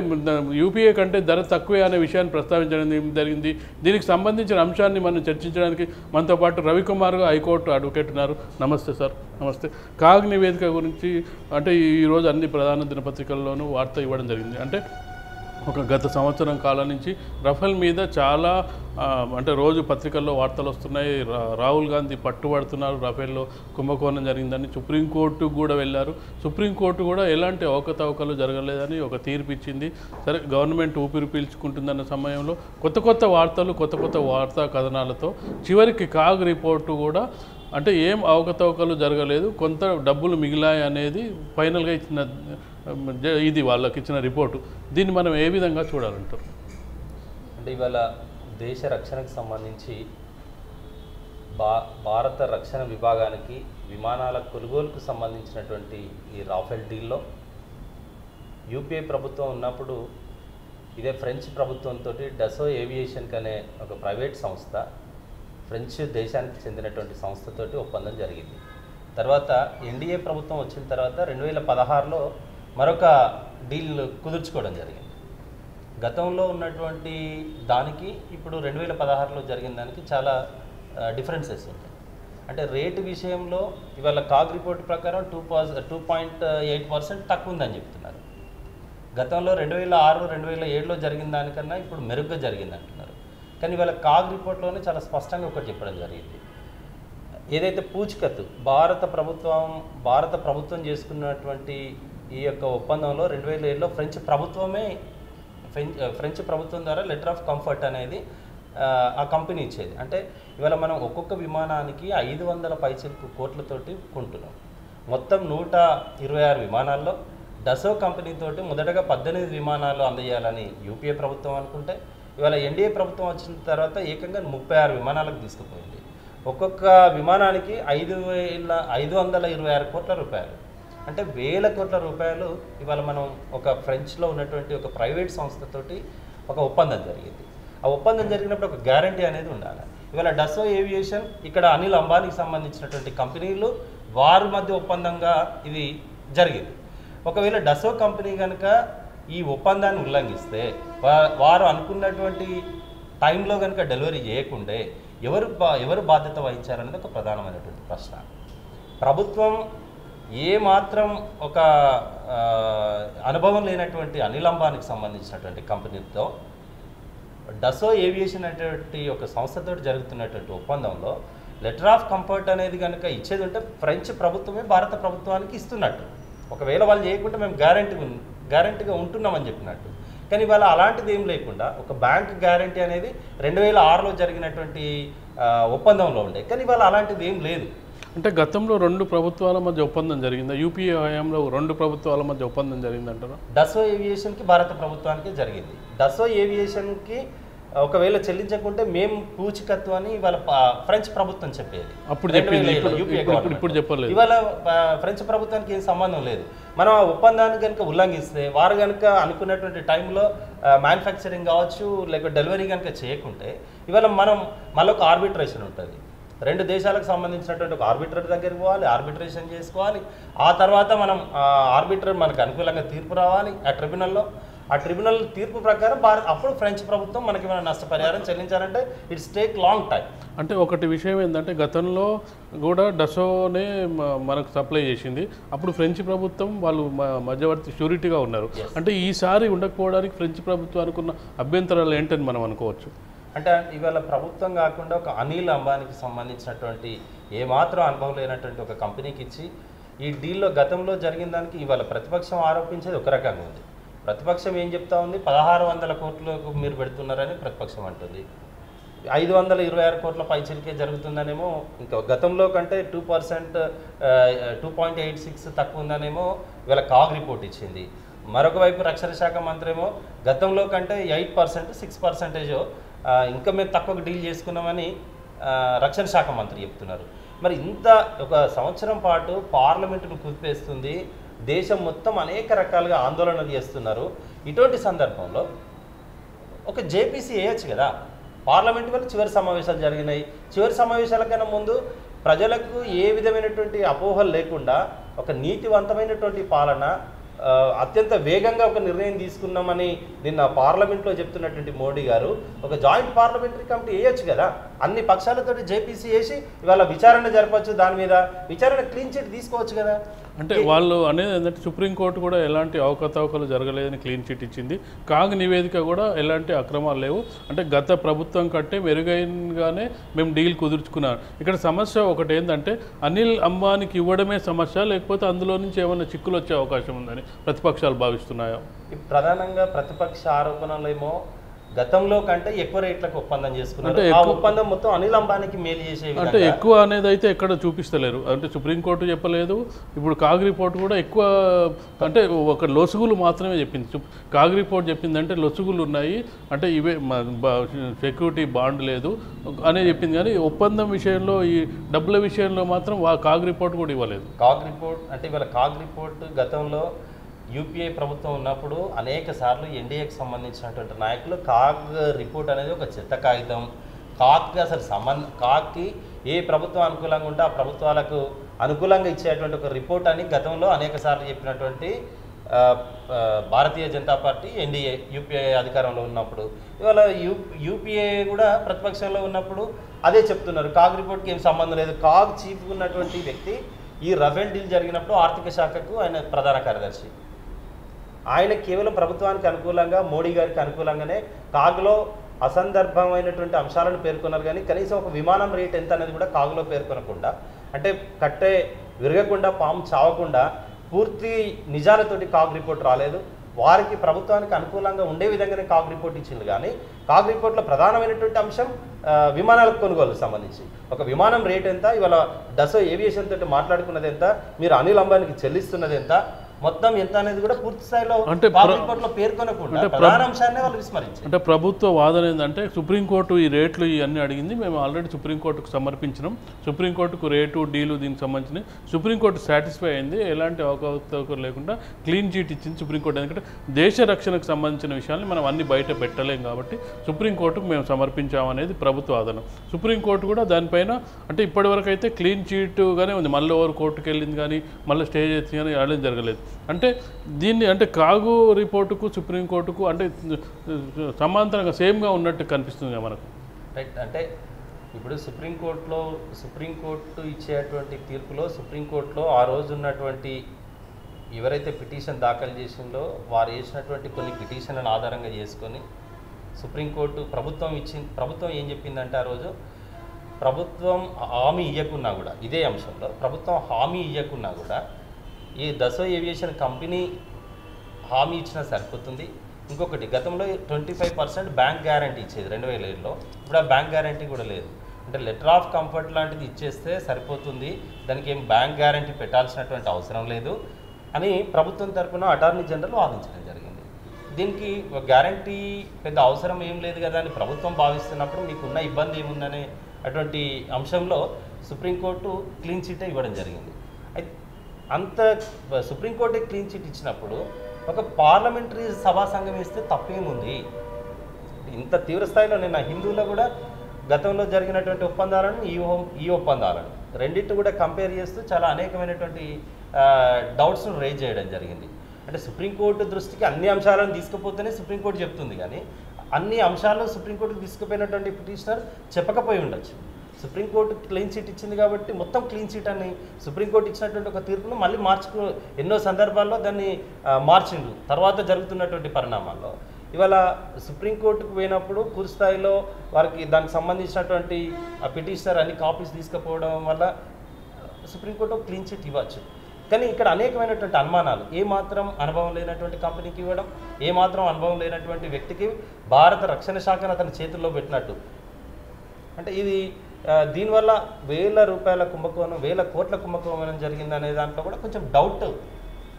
యూపీఏ కంటే ధర తక్కువే అనే విషయాన్ని ప్రస్తావించడం జరిగింది. దీనికి సంబంధించిన అంశాన్ని మనం చర్చించడానికి మనతో పాటు రవికుమార్ హైకోర్టు అడ్వకేట్ ఉన్నారు. నమస్తే సార్. నమస్తే. కాగ్ నివేదిక గురించి అంటే ఈరోజు అన్ని ప్రధాన దినపత్రికల్లోనూ వార్త ఇవ్వడం జరిగింది. అంటే గత సంవత్సరం కాలం నుంచి రఫేల్ మీద చాలా అంటే రోజు పత్రికల్లో వార్తలు వస్తున్నాయి. రాహుల్ గాంధీ పట్టుబడుతున్నారు, రఫేల్లో కుంభకోణం జరిగిందని సుప్రీంకోర్టుకు కూడా వెళ్ళారు. సుప్రీంకోర్టు కూడా ఎలాంటి అవకతవకలు జరగలేదని ఒక తీర్పు ఇచ్చింది. సరే, గవర్నమెంట్ ఊపిరి పీల్చుకుంటుందన్న సమయంలో కొత్త వార్తలు, కొత్త వార్తా కథనాలతో చివరికి కాగ్ రిపోర్టు కూడా అంటే ఏం అవకతవకలు జరగలేదు, కొంత డబ్బులు మిగిలాయి అనేది ఫైనల్గా ఇచ్చిన ఇది వాళ్ళకి ఇచ్చిన రిపోర్టు. దీన్ని మనం ఏ విధంగా చూడాలంటారు? అంటే ఇవాళ దేశ రక్షణకు సంబంధించి భారత రక్షణ విభాగానికి విమానాల కొనుగోలుకు సంబంధించినటువంటి ఈ రాఫెల్ డీల్లో యూపీఏ ప్రభుత్వం ఉన్నప్పుడు ఇదే ఫ్రెంచ్ ప్రభుత్వంతో డసో ఏవియేషన్ అనే ఒక ప్రైవేట్ సంస్థ, ఫ్రెంచ్ దేశానికి చెందినటువంటి సంస్థతోటి ఒప్పందం జరిగింది. తర్వాత ఎన్డీఏ ప్రభుత్వం వచ్చిన తర్వాత 2016లో మరొక డీల్ కుదుర్చుకోవడం జరిగింది. గతంలో ఉన్నటువంటి దానికి ఇప్పుడు 2016లో జరిగిన దానికి చాలా డిఫరెన్సెస్ ఉంటాయి. అంటే రేటు విషయంలో ఇవాళ కాగ్ రిపోర్ట్ ప్రకారం 2.8% తక్కువ ఉందని చెప్తున్నారు. గతంలో 2006, 2007లో జరిగిన దానికన్నా ఇప్పుడు మెరుగ్గా జరిగింది అంటున్నారు. కానీ ఇవాళ కాగ్ రిపోర్ట్లోనే చాలా స్పష్టంగా ఒకటి చెప్పడం జరిగింది. ఏదైతే పూచికత్తు భారత ప్రభుత్వం చేసుకున్నటువంటి ఈ యొక్క ఒప్పందంలో 2007లో ఫ్రెంచ్ ప్రభుత్వం ద్వారా లెటర్ ఆఫ్ కంఫర్ట్ అనేది ఆ కంపెనీ ఇచ్చేది. అంటే ఇవాళ మనం ఒక్కొక్క విమానానికి 500 పైసలకు కోట్లతోటి కొంటున్నాం. మొత్తం 126 విమానాల్లో డసో కంపెనీతోటి మొదటగా 18 విమానాలు అందజేయాలని యూపీఏ ప్రభుత్వం అనుకుంటే, ఇవాళ ఎన్డీఏ ప్రభుత్వం వచ్చిన తర్వాత ఏకంగా 36 విమానాలకు తీసుకుపోయింది. ఒక్కొక్క విమానానికి 526 కోట్ల రూపాయలు, అంటే వేల కోట్ల రూపాయలు ఇవాళ మనం ఒక ఫ్రెంచ్లో ఉన్నటువంటి ఒక ప్రైవేట్ సంస్థతోటి ఒక ఒప్పందం జరిగింది. ఆ ఒప్పందం జరిగినప్పుడు ఒక గ్యారంటీ అనేది ఉండాలి. ఇవాళ డసో ఏవియేషన్ ఇక్కడ అనిల్ అంబానీకి సంబంధించినటువంటి కంపెనీలు వారి మధ్య ఒప్పందంగా ఇది జరిగింది. ఒకవేళ డసో కంపెనీ కనుక ఈ ఒప్పందాన్ని ఉల్లంఘిస్తే, వారు అనుకున్నటువంటి టైంలో కనుక డెలివరీ చేయకుండే ఎవరు బాధ్యత వహించారనేది ఒక ప్రధానమైనటువంటి ప్రశ్న. ప్రభుత్వం ఏమాత్రం ఒక అనుభవం లేనటువంటి అనిల్ అంబానీకి సంబంధించినటువంటి కంపెనీతో డసో ఏవియేషన్ అనేటువంటి ఒక సంస్థతో జరుగుతున్నటువంటి ఒప్పందంలో లెటర్ ఆఫ్ కంఫర్ట్ అనేది కనుక ఇచ్చేది ఉంటే ఫ్రెంచ్ ప్రభుత్వమే భారత ప్రభుత్వానికి ఇస్తున్నట్టు. ఒకవేళ వాళ్ళు చేయకుంటే మేము గ్యారంటీగా ఉంటున్నామని చెప్పినట్టు. కానీ ఇవాళ అలాంటిది ఏం లేకుండా ఒక బ్యాంక్ గ్యారంటీ అనేది 2006లో జరిగినటువంటి ఒప్పందంలో ఉండే. కానీ ఇవాళ అలాంటిది ఏం లేదు. అంటే గతంలో 2 ప్రభుత్వాల మధ్య ఒప్పందం జరిగిందా? యూపీఏ హయాంలో 2 ప్రభుత్వాల మధ్య ఒప్పందం జరిగిందంటారా? డసో ఏవియేషన్కి భారత ప్రభుత్వానికి జరిగింది. డసో ఏవియేషన్కి ఒకవేళ చెల్లించకుంటే మేము పూచికత్తు అని ఇవాళ ఫ్రెంచ్ ప్రభుత్వం చెప్పేది. అప్పుడు చెప్పలేదు. ఇవాళ ఫ్రెంచ్ ప్రభుత్వానికి ఏం సంబంధం లేదు. మనం ఆ ఒప్పందాన్ని కనుక ఉల్లంఘిస్తే, వారు కనుక అనుకున్నటువంటి టైంలో మ్యానుఫ్యాక్చరింగ్ కావచ్చు లేక డెలివరీ కనుక చేయకుంటే, ఇవాళ మనం మళ్ళీ ఒక ఆర్బిట్రేషన్ ఉంటుంది. 2 దేశాలకు సంబంధించినటువంటి ఒక ఆర్బిట్రేటర్ దగ్గరికి పోవాలి, ఆర్బిట్రేషన్ చేసుకోవాలి. ఆ తర్వాత మనం ఆర్బిట్రేటర్ మనకు అనుకూలంగా తీర్పు రావాలి ఆ ట్రిబ్యునల్ తీర్పు ప్రకారం అప్పుడు ఫ్రెంచ్ ప్రభుత్వం మనకి ఏమైనా నష్టపరిహారం చెల్లించాలంటే ఇట్స్ టేక్ లాంగ్ టైం. అంటే ఒకటి విషయం ఏంటంటే గతంలో కూడా డసోనే మనకు సప్లై చేసింది. అప్పుడు ఫ్రెంచ్ ప్రభుత్వం వాళ్ళు మధ్యవర్తి షూరిటీగా ఉన్నారు. అంటే ఈసారి ఉండకపోవడానికి ఫ్రెంచ్ ప్రభుత్వానికి ఉన్న అభ్యంతరాలు ఏంటని మనం అనుకోవచ్చు. అంటే ఇవాళ ప్రభుత్వం కాకుండా ఒక అనిల్ అంబానీకి సంబంధించినటువంటి ఏమాత్రం అనుభవం లేనటువంటి ఒక కంపెనీకి ఇచ్చి ఈ డీల్లో గతంలో జరిగిన దానికి ఇవాళ ప్రతిపక్షం ఆరోపించేది ఒక రకంగా ఉంది. ప్రతిపక్షం ఏం చెప్తా ఉంది, 1600 కోట్లకు మీరు పెడుతున్నారని ప్రతిపక్షం అంటుంది. 526 కోట్ల పైచిలకే జరుగుతుందనేమో, ఇంకా గతంలో కంటే 2.86 తక్కువ ఉందనేమో ఇవాళ కాగ్ రిపోర్ట్ ఇచ్చింది. మరొక వైపు రక్షణ శాఖ మంత్రి ఏమో గతంలో కంటే 8%, 6% ఇంకా మేము తక్కువ డీల్ చేసుకున్నామని రక్షణ శాఖ మంత్రి చెప్తున్నారు. మరి ఇంత ఒక సంవత్సరం పాటు పార్లమెంటును కుదిపేస్తుంది, దేశం మొత్తం అనేక రకాలుగా ఆందోళనలు చేస్తున్నారు. ఇటువంటి సందర్భంలో ఒక జేపీసీ వేయచ్చు కదా. పార్లమెంట్ వల్ల చివరి సమావేశాలు జరిగినాయి. చివరి సమావేశాల కన్నా ముందు ప్రజలకు ఏ విధమైనటువంటి అపోహలు లేకుండా ఒక నీతివంతమైనటువంటి పాలన, అత్యంత వేగంగా ఒక నిర్ణయం తీసుకున్నామని నిన్న పార్లమెంట్లో చెప్తున్నటువంటి మోడీ గారు ఒక జాయింట్ పార్లమెంటరీ కమిటీ వేయచ్చు కదా. అన్ని పక్షాలతోటి జేపీసీ వేసి ఇవాళ విచారణ జరపచ్చు, దాని మీద విచారణ క్లీన్ చిట్ తీసుకోవచ్చు కదా. అంటే వాళ్ళు అనేది ఏంటంటే సుప్రీంకోర్టు కూడా ఎలాంటి అవకతవకలు జరగలేదని క్లీన్ చిట్ ఇచ్చింది. కాగ్ నివేదిక కూడా ఎలాంటి అక్రమాలు లేవు, అంటే గత ప్రభుత్వం కంటే మెరుగైనగానే మేము డీల్ కుదుర్చుకున్నాం. ఇక్కడ సమస్య ఒకటి ఏంటంటే అనిల్ అంబానీకి ఇవ్వడమే సమస్య, లేకపోతే అందులో నుంచి ఏమైనా చిక్కులు వచ్చే అవకాశం ఉందని ప్రతిపక్షాలు భావిస్తున్నాయో? ప్రధానంగా ప్రతిపక్ష ఆరోపణలేమో గతంలో కంటే ఎక్కువ రేట్లకు ఒప్పందం చేసుకున్నారు. ఆ ఒప్పందం మొత్తం అనిల్ అంబానీకి మేలు చేసే, అంటే ఎక్కువ అనేది అయితే ఎక్కడ చూపిస్తలేరు. అంటే సుప్రీంకోర్టు చెప్పలేదు, ఇప్పుడు కాగ్ రిపోర్ట్ కూడా ఎక్కువ అంటే ఒక లొసుగులు మాత్రమే చెప్పింది. కాగ్ రిపోర్ట్ చెప్పిందంటే లొసుగులు ఉన్నాయి, అంటే ఇవే సెక్యూరిటీ బాండ్ లేదు అనే చెప్పింది. కానీ ఒప్పందం విషయంలో ఈ డబ్బుల విషయంలో మాత్రం కాగ్ రిపోర్ట్ కూడా ఇవ్వలేదు. కాగ్ రిపోర్ట్ అంటే ఇవాళ కాగ్ రిపోర్ట్ గతంలో యూపీఏ ప్రభుత్వం ఉన్నప్పుడు అనేక సార్లు ఎన్డీఏకి సంబంధించినటువంటి నాయకులు కాగ్ రిపోర్ట్ అనేది ఒక చెత్త కాగితం, కాగ్కి అసలు కాగ్కి ఏ ప్రభుత్వం అనుకూలంగా ఉంటే ఆ ప్రభుత్వాలకు అనుకూలంగా ఇచ్చేటువంటి ఒక రిపోర్ట్ అని గతంలో అనేక సార్లు చెప్పినటువంటి Bharatiya Janata party NDA UPA అధికారంలో ఉన్నప్పుడు, ఇవాళ యూపీఏ కూడా ప్రతిపక్షంలో ఉన్నప్పుడు అదే చెప్తున్నారు, కాగ్ రిపోర్ట్కి ఏం సంబంధం లేదు. కాగ్ చీఫ్గా ఉన్నటువంటి వ్యక్తి ఈ రఫేల్ డీల్ జరిగినప్పుడు ఆర్థిక శాఖకు ఆయన ప్రధాన కార్యదర్శి, ఆయన కేవలం ప్రభుత్వానికి అనుకూలంగా మోడీ గారికి అనుకూలంగానే కాగ్లో అసందర్భమైనటువంటి అంశాలను పేర్కొన్నారు. కానీ కనీసం ఒక విమానం రేట్ ఎంత అనేది కూడా కాగ్లో పేర్కొనకుండా, అంటే కట్టే విరగకుండా పాము చావకుండా పూర్తి నిజాలతోటి కాగ్ రిపోర్ట్ రాలేదు. వారికి ప్రభుత్వానికి అనుకూలంగా ఉండే విధంగానే కాగ్ రిపోర్ట్ ఇచ్చింది. కానీ కాగ్ రిపోర్ట్లో ప్రధానమైనటువంటి అంశం విమానాలకు కొనుగోలుకు సంబంధించి ఒక విమానం రేట్ ఎంత, ఇవాళ డసో ఏవియేషన్ తోటి మాట్లాడుకున్నది ఎంత, మీరు అనిల్ అంబానీకి చెల్లిస్తున్నది ఎంత, మొత్తం ఎంత అనేది కూడా పూర్తి స్థాయిలో రిపోర్ట్లో పేర్కొనకుండా ప్రధాన అంశాన్ని వాళ్ళు విస్మరించారు. అంటే ప్రభుత్వ వాదన ఏంటంటే సుప్రీంకోర్టు ఈ రేట్లు ఇవన్నీ అడిగింది, మేము ఆల్రెడీ సుప్రీంకోర్టుకు సమర్పించినాం, సుప్రీంకోర్టుకు రేటు డీలు దీనికి సంబంధించి సుప్రీంకోర్టు సాటిస్ఫై అయింది, ఎలాంటి అవకతవకలు లేకుండా క్లీన్ చీట్ ఇచ్చింది సుప్రీంకోర్టు. ఎందుకంటే దేశ రక్షణకు సంబంధించిన విషయాన్ని మనం అన్ని బయట పెట్టలేం కాబట్టి సుప్రీంకోర్టుకు మేము సమర్పించామనేది ప్రభుత్వ వాదన. సుప్రీంకోర్టు కూడా దానిపైన అంటే ఇప్పటివరకు అయితే క్లీన్ చీట్గానే ఉంది, మళ్ళీ ఓవర్ కోర్టుకు వెళ్ళింది కానీ మళ్ళీ స్టే చేసింది కానీ అలా జరగలేదు. అంటే దీన్ని అంటే కాగు రిపోర్టుకు సుప్రీంకోర్టుకు అంటే సమాంతరంగా సేమ్గా ఉన్నట్టు కనిపిస్తుంది మనకు, రైట్. అంటే ఇప్పుడు సుప్రీంకోర్టు ఇచ్చేటువంటి తీర్పులో సుప్రీంకోర్టులో ఆ రోజు ఉన్నటువంటి ఎవరైతే పిటిషన్ దాఖలు చేసిందో వారు వేసినటువంటి కొన్ని పిటిషన్లను ఆధారంగా చేసుకొని సుప్రీంకోర్టు ప్రభుత్వం ఏం చెప్పిందంటే ఆ రోజు ప్రభుత్వం హామీ ఇవ్వకున్నా కూడా ఇదే అంశంలో ప్రభుత్వం హామీ ఇవ్వకున్నా కూడా ఈ దసో ఏవియేషన్ కంపెనీ హామీ ఇచ్చినా సరిపోతుంది. ఇంకొకటి గతంలో 25% బ్యాంక్ గ్యారంటీ ఇచ్చేది 2007లో, ఇప్పుడు ఆ బ్యాంక్ గ్యారంటీ కూడా లేదు. అంటే లెటర్ ఆఫ్ కంఫర్ట్ లాంటిది ఇచ్చేస్తే సరిపోతుంది, దానికి ఏం బ్యాంక్ గ్యారంటీ పెట్టాల్సినటువంటి అవసరం లేదు అని ప్రభుత్వం తరఫున అటార్నీ జనరల్ వాదించడం జరిగింది. దీనికి గ్యారంటీ పెద్ద అవసరం ఏం లేదు కదా అని ప్రభుత్వం భావిస్తున్నప్పుడు మీకున్న ఇబ్బంది ఏముందనే అటువంటి అంశంలో సుప్రీంకోర్టు క్లీన్ చిట్ ఇవ్వడం జరిగింది. అంత సుప్రీంకోర్టు క్లీన్ చిట్ ఇచ్చినప్పుడు ఒక పార్లమెంటరీ సభా సంఘం ఇస్తే తప్పేముంది? ఇంత తీవ్ర స్థాయిలో నిన్న హిందువులో కూడా గతంలో జరిగినటువంటి ఒప్పందాలను ఈ ఒప్పందాలను రెండింటి కూడా కంపేర్ చేస్తూ చాలా అనేకమైనటువంటి డౌట్స్ను రేజ్ చేయడం జరిగింది. అంటే సుప్రీంకోర్టు దృష్టికి అన్ని అంశాలను తీసుకుపోతేనే సుప్రీంకోర్టు చెప్తుంది, కానీ అన్ని అంశాలను సుప్రీంకోర్టుకు తీసుకుపోయినటువంటి పిటిషనర్ చెప్పకపోయి ఉండొచ్చు. సుప్రీంకోర్టు క్లీన్ చిట్ ఇచ్చింది కాబట్టి మొత్తం క్లీన్ చిట్ అని సుప్రీంకోర్టు ఇచ్చినటువంటి ఒక తీర్పును మళ్ళీ ఎన్నో సందర్భాల్లో దాన్ని మార్చిండు తర్వాత జరుగుతున్నటువంటి పరిణామాల్లో. ఇవాళ సుప్రీంకోర్టుకు పోయినప్పుడు పూర్తి స్థాయిలో వారికి దానికి సంబంధించినటువంటి ఆ పిటిషనర్ అన్ని కాపీస్ తీసుకుపోవడం వల్ల సుప్రీంకోర్టు క్లీన్ చిట్ ఇవ్వచ్చు. కానీ ఇక్కడ అనేకమైనటువంటి అనుమానాలు, ఏమాత్రం అనుభవం లేనటువంటి కంపెనీకి ఇవ్వడం, ఏమాత్రం అనుభవం లేనటువంటి వ్యక్తికి భారత రక్షణ శాఖను అతని చేతుల్లో పెట్టినట్టు, అంటే ఇది దీనివల్ల వేల కోట్ల కుంభకోణం జరిగిందనే దాంట్లో కూడా కొంచెం డౌట్.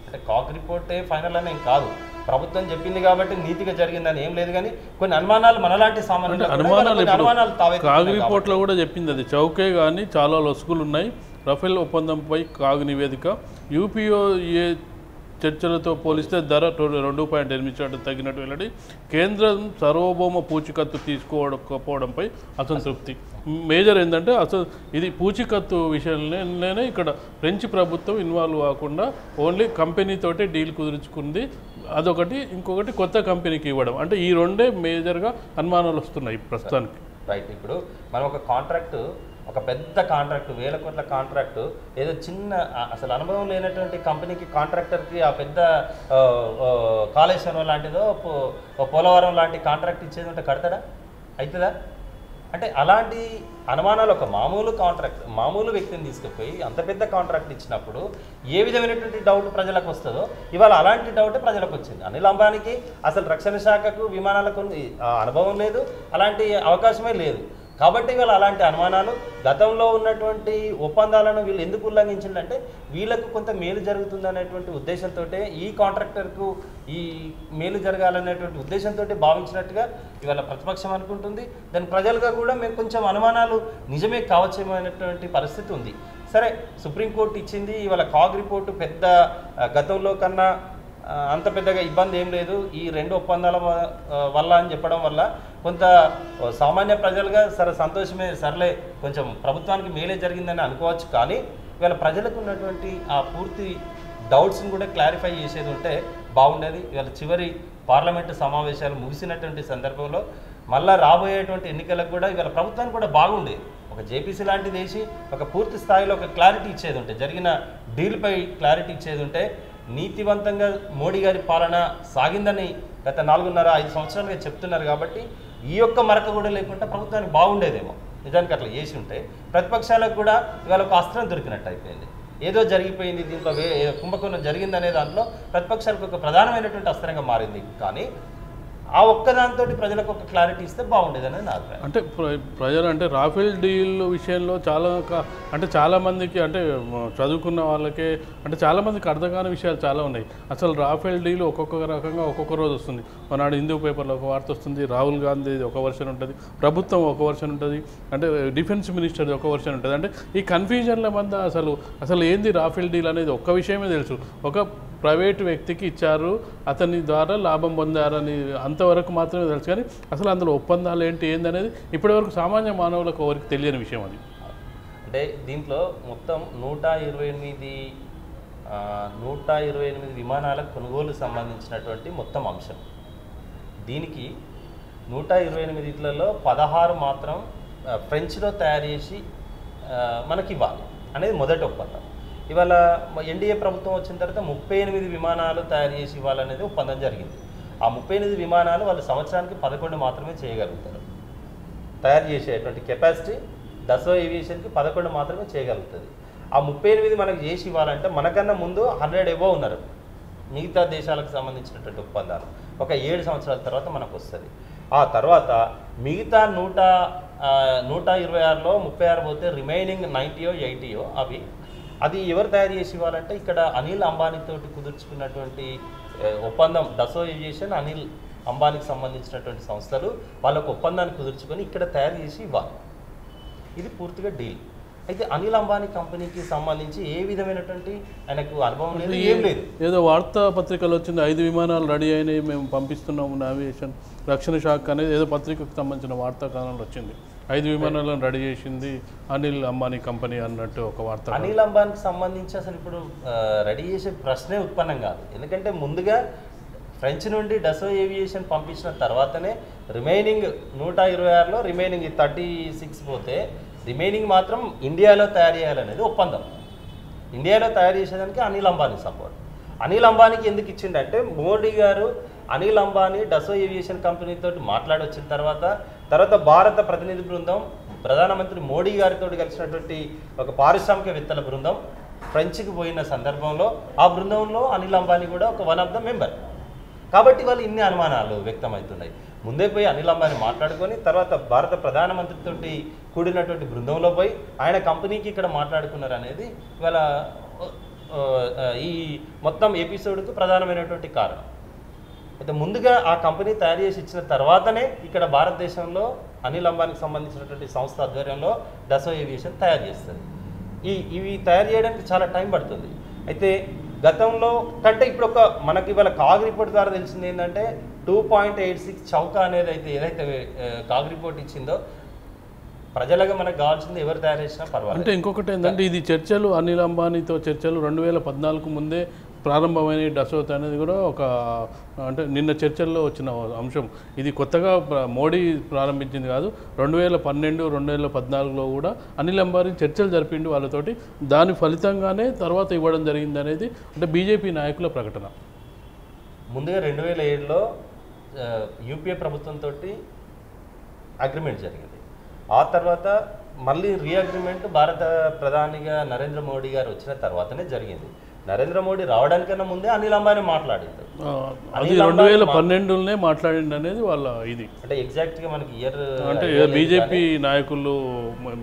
అంటే కాగ్ రిపోర్టే ఫైనల్ అని ఏం కాదు, ప్రభుత్వం చెప్పింది కాబట్టి నీతిగా జరిగిందని ఏం లేదు, కానీ కొన్ని అనుమానాలు మనలాంటి సామాన్యులు కాగ్ రిపోర్ట్లో కూడా చెప్పింది అది చౌకే కానీ చాలా లొసుగులు ఉన్నాయి. రఫేల్ ఒప్పందంపై కాగ్ నివేదిక యూపీఏ చర్చలతో పోలిస్తే ధర 2.8 తగ్గినట్టు వెల్లడి. కేంద్రం సార్వభౌమ పూచికత్తు తీసుకోకపోవడంపై అసంతృప్తి. మేజర్ ఏంటంటే అసలు ఇది పూచికత్తు విషయంలోనే ఇక్కడ ఫ్రెంచ్ ప్రభుత్వం ఇన్వాల్వ్ కాకుండా ఓన్లీ కంపెనీతోటే డీల్ కుదుర్చుకుంది, అదొకటి. ఇంకొకటి కొత్త కంపెనీకి ఇవ్వడం. అంటే ఈ రెండే మేజర్గా అనుమానాలు వస్తున్నాయి ప్రస్తుతానికి. రైట్. ఇప్పుడు మనం ఒక కాంట్రాక్టు, ఒక పెద్ద కాంట్రాక్టు, 1000 కోట్ల కాంట్రాక్టు ఏదో చిన్న అసలు అనుభవం లేనటువంటి కంపెనీకి కాంట్రాక్టర్కి ఆ పెద్ద కాళేశ్వరం లాంటిదో పోలవరం లాంటి కాంట్రాక్ట్ ఇచ్చేది ఉంటే కడతాడా? అవుతుందా? అంటే అలాంటి అనుమానాలు ఒక మామూలు వ్యక్తిని తీసుకుపోయి అంత పెద్ద కాంట్రాక్ట్ ఇచ్చినప్పుడు ఏ విధమైనటువంటి డౌట్ ప్రజలకు వస్తుందో ఇవాళ అలాంటి డౌట్ ప్రజలకు వచ్చింది. అనిల్ అంబానీకి అసలు రక్షణ శాఖకు విమానాలకు అనుభవం లేదు, అలాంటి అవకాశమే లేదు. కాబట్టి వీళ్ళు అలాంటి అనుమానాలు, గతంలో ఉన్నటువంటి ఒప్పందాలను వీళ్ళు ఎందుకు ఉల్లంఘించిందంటే వీళ్ళకు కొంత మేలు జరుగుతుంది అనేటువంటి ఉద్దేశంతో, ఈ కాంట్రాక్టర్కు ఈ మేలు జరగాలనేటువంటి ఉద్దేశంతో భావించినట్టుగా ఇవాళ ప్రతిపక్షం అనుకుంటుంది. దాని ప్రజలుగా కూడా మేము కొంచెం అనుమానాలు నిజమే కావచ్చేమనేటువంటి పరిస్థితి ఉంది. సరే, సుప్రీంకోర్టు ఇచ్చింది. ఇవాళ కాగ్ రిపోర్టు పెద్ద గతంలో కన్నా అంత పెద్దగా ఇబ్బంది ఏం లేదు ఈ 2 ఒప్పందాల వల్ల అని చెప్పడం వల్ల కొంత సామాన్య ప్రజలుగా సరే సంతోషమే, సర్లే కొంచెం ప్రభుత్వానికి మేలే జరిగిందని అనుకోవచ్చు. కానీ ఇవాళ ప్రజలకు ఉన్నటువంటి ఆ పూర్తి డౌట్స్ని కూడా క్లారిఫై చేసేది ఉంటే బాగుండేది. ఇవాళ చివరి పార్లమెంటు సమావేశాలు ముగిసినటువంటి సందర్భంలో మళ్ళీ రాబోయేటువంటి ఎన్నికలకు కూడా ఇవాళ ప్రభుత్వానికి కూడా బాగుండేది. ఒక జేపీసీ లాంటిది వేసి ఒక పూర్తి స్థాయిలో ఒక క్లారిటీ ఇచ్చేది ఉంటే, జరిగిన డీల్పై క్లారిటీ ఇచ్చేది ఉంటే, నీతివంతంగా మోడీ గారి పాలన సాగిందని గత 4.5 సంవత్సరాలుగా చెప్తున్నారు. కాబట్టి ఈ యొక్క మరక కూడా లేకుండా ప్రభుత్వానికి బాగుండేదేమో. నిజానికి అట్లా చేసి ఉంటే ప్రతిపక్షాలకు కూడా ఇవాళ ఒక అస్త్రం దొరికినట్టు అయిపోయింది. ఏదో జరిగిపోయింది, దీంట్లో కుంభకోణం జరిగిందనే దాంట్లో ప్రతిపక్షాలకు ఒక ప్రధానమైనటువంటి అస్త్రంగా మారింది. కానీ ఆ ఒక్కదాంతో ప్రజలకు ఒక క్లారిటీ ఇస్తే బాగుండేది అనేది నా అభిప్రాయం. అంటే ప్రజలు అంటే రాఫెల్ డీల్ విషయంలో అంటే చాలామందికి అంటే చదువుకున్న వాళ్ళకే అంటే చాలామందికి అర్థం కాని విషయాలు చాలా ఉన్నాయి. అసలు రాఫెల్ డీల్ ఒక్కొక్క రకంగా ఒక్కొక్క రోజు వస్తుంది. ఒకనాడు హిందూ పేపర్లో ఒక వార్త వస్తుంది, రాహుల్ గాంధీ ఒక వర్షన్ ఉంటుంది, ప్రభుత్వం ఒక వర్షన్ ఉంటుంది, అంటే డిఫెన్స్ మినిస్టర్ది ఒక వర్షన్ ఉంటుంది. అంటే ఈ కన్ఫ్యూజన్ల మధ్య అసలు ఏంది రాఫెల్ డీల్ అనేది ఒక్క విషయమే తెలుసు, ఒక ప్రైవేటు వ్యక్తికి ఇచ్చారు, అతని ద్వారా లాభం పొందారని అంతవరకు మాత్రమే తెలుసు. కానీ అసలు అందులో ఒప్పందాలు ఏందనేది ఇప్పటివరకు సామాన్య మానవులకు ఎవరికి తెలియని విషయం. అది అంటే దీంట్లో మొత్తం 128 విమానాల కొనుగోలు సంబంధించినటువంటి మొత్తం అంశం. దీనికి 128లలో 16 మాత్రం ఫ్రెంచ్లో తయారు చేసి మనకి ఇవ్వాలి అనేది మొదటి ఒప్పందం. ఇవాళ ఎన్డీఏ ప్రభుత్వం వచ్చిన తర్వాత 38 విమానాలు తయారు చేసి ఇవ్వాలనేది ఒప్పందం జరిగింది. ఆ 38 విమానాలు వాళ్ళు సంవత్సరానికి 11 మాత్రమే చేయగలుగుతారు. తయారు చేసేటువంటి కెపాసిటీ డసో ఏవియేషన్కి 11 మాత్రమే చేయగలుగుతుంది. ఆ 38 మనకు చేసి ఇవ్వాలంటే మనకన్నా ముందు 100 ఎబో ఉన్నారు మిగతా దేశాలకు సంబంధించినటువంటి ఒప్పందాలు. ఒక 7 సంవత్సరాల తర్వాత మనకు వస్తుంది. ఆ తర్వాత మిగతా 126లో 36 పోతే రిమైనింగ్ 90 80 అది ఎవరు తయారు చేసి ఇవ్వాలంటే ఇక్కడ అనిల్ అంబానీతోటి కుదుర్చుకున్నటువంటి ఒప్పందం డసో ఏవియేషన్, అనిల్ అంబానీకి సంబంధించినటువంటి సంస్థలు వాళ్ళకు ఒప్పందాన్ని కుదుర్చుకొని ఇక్కడ తయారు చేసి ఇవ్వాలి. ఇది పూర్తిగా డీల్. అయితే అనిల్ అంబానీ కంపెనీకి సంబంధించి ఏ విధమైనటువంటి ఆయనకు అనుభవం లేదు, ఏం లేదు. ఏదో వార్తాపత్రికలు వచ్చింది, 5 విమానాలు రెడీ అయినాయి, మేము పంపిస్తున్నాము నావిగేషన్ రక్షణ శాఖ అనేది ఏదో పత్రికకు సంబంధించిన వార్తా కథనాలు వచ్చింది. 5 విమానాలను రెడీ చేసింది అనిల్ అంబానీ కంపెనీ అన్నట్టు ఒక వార్త. అనిల్ అంబానీకి సంబంధించి అసలు ఇప్పుడు రెడీ చేసే ప్రశ్నే ఉత్పన్నం కాదు. ఎందుకంటే ముందుగా ఫ్రెంచ్ నుండి డసో ఏవియేషన్ పంపించిన తర్వాతనే రిమైనింగ్ 126లో రిమైనింగ్ 36 పోతే రిమైనింగ్ మాత్రం ఇండియాలో తయారు చేయాలనేది ఒప్పందం. ఇండియాలో తయారు చేసేదానికి అనిల్ అంబానీ సపోర్ట్. అనిల్ అంబానీకి ఎందుకు ఇచ్చిండంటే మోడీ గారు అనిల్ అంబానీ డసో ఏవియేషన్ కంపెనీతో మాట్లాడొచ్చిన తర్వాత భారత ప్రతినిధి బృందం ప్రధానమంత్రి మోడీ గారితో కలిసినటువంటి ఒక పారిశ్రామికవేత్తల బృందం ఫ్రెంచ్కి పోయిన సందర్భంలో ఆ బృందంలో అనిల్ అంబానీ కూడా ఒక వన్ ఆఫ్ ద మెంబర్. కాబట్టి వాళ్ళు ఇన్ని అనుమానాలు వ్యక్తమవుతున్నాయి. ముందే పోయి అనిల్ అంబానీ మాట్లాడుకొని తర్వాత భారత ప్రధానమంత్రితో కూడినటువంటి బృందంలో పోయి ఆయన కంపెనీకి ఇక్కడ మాట్లాడుకున్నారు అనేది ఇవాళ ఈ మొత్తం ఎపిసోడ్కు ప్రధానమైనటువంటి కారణం. అయితే ముందుగా ఆ కంపెనీ తయారు చేసి ఇచ్చిన తర్వాతనే ఇక్కడ భారతదేశంలో అనిల్ అంబానీకి సంబంధించినటువంటి సంస్థ ఆధ్వర్యంలో డసో ఏవియేషన్ తయారు చేస్తుంది. ఇవి తయారు చేయడానికి చాలా టైం పడుతుంది. అయితే గతంలో కంటే ఇప్పుడు మనకి ఇవాళ కాగ్ రిపోర్ట్ ద్వారా తెలిసింది ఏంటంటే 2.86 చౌక అనేది ఏదైతే కాగ్ రిపోర్ట్ ఇచ్చిందో ప్రజలుగా మనకు కావాల్సింది ఎవరు తయారు చేసినా పర్వాలేదు. అంటే ఇంకొకటి ఏంటంటే ఇది చర్చలు అనిల్ అంబానీతో చర్చలు 2014 ముందే ప్రారంభమైన డసోత్ అనేది కూడా ఒక అంటే నిన్న చర్చల్లో వచ్చిన అంశం. ఇది కొత్తగా మోడీ ప్రారంభించింది కాదు. 2012, 2014లో కూడా అనిల్ అంబానీ చర్చలు జరిపిండి వాళ్ళతోటి. దాని ఫలితంగానే తర్వాత ఇవ్వడం జరిగింది అనేది అంటే బీజేపీ నాయకుల ప్రకటన. ముందుగా 2007లో యూపీఏ ప్రభుత్వంతో అగ్రిమెంట్ జరిగింది. ఆ తర్వాత మళ్ళీ రీఅగ్రిమెంట్ భారత ప్రధానిగా నరేంద్ర మోడీ గారు వచ్చిన తర్వాతనే జరిగింది. నరేంద్ర మోడీ రావడానికన్నా ముందే అనిల్ అంబానీ మాట్లాడింది. అది 2012లోనే మాట్లాడింది అనేది వాళ్ళ ఇది. అంటే ఎగ్జాక్ట్గా మనకి ఇయర్ అంటే బీజేపీ నాయకులు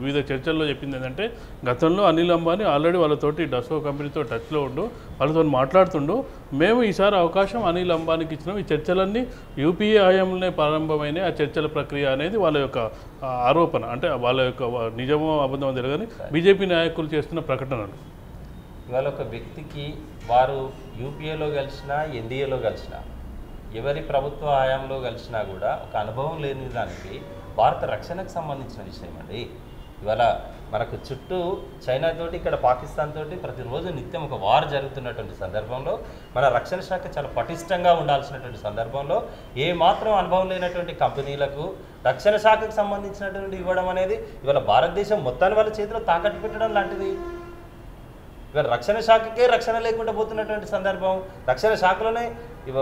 వివిధ చర్చల్లో చెప్పింది ఏంటంటే గతంలో అనిల్ అంబానీ ఆల్రెడీ వాళ్ళతోటి డసో కంపెనీతో టచ్లో ఉండు, వాళ్ళతో మాట్లాడుతుండు. మేము ఈసారి అవకాశం అనిల్ అంబానీకి ఇచ్చినాం. ఈ చర్చలన్నీ యూపీఏ హయాంలోనే ప్రారంభమైన ఆ చర్చల ప్రక్రియ అనేది వాళ్ళ యొక్క ఆరోపణ. అంటే వాళ్ళ యొక్క నిజమో అబద్ధమో తెలియదు కానీ బీజేపీ నాయకులు చేస్తున్న ప్రకటనలు. ఇవాళ ఒక వ్యక్తికి వారు యూపీఏలో కలిసినా ఎన్డీఏలో కలిసినా ఎవరి ప్రభుత్వ హయాంలో కలిసినా కూడా ఒక అనుభవం లేని దానికి భారత రక్షణకు సంబంధించిన విషయం అండి. ఇవాళ మనకు చుట్టూ చైనా తోటి ఇక్కడ పాకిస్తాన్ తోటి ప్రతిరోజు నిత్యం ఒక వార్ జరుగుతున్నటువంటి సందర్భంలో మన రక్షణ శాఖ చాలా పటిష్టంగా ఉండాల్సినటువంటి సందర్భంలో ఏ మాత్రం అనుభవం లేనటువంటి కంపెనీలకు రక్షణ శాఖకు సంబంధించినటువంటి ఇవ్వడం అనేది ఇవాళ భారతదేశం మొత్తాన్ని వాళ్ళ చేతిలో తాకట్టు పెట్టడం లాంటిది. ఇవాళ రక్షణ శాఖకే రక్షణ లేకుండా పోతున్నటువంటి సందర్భం, రక్షణ శాఖలోనే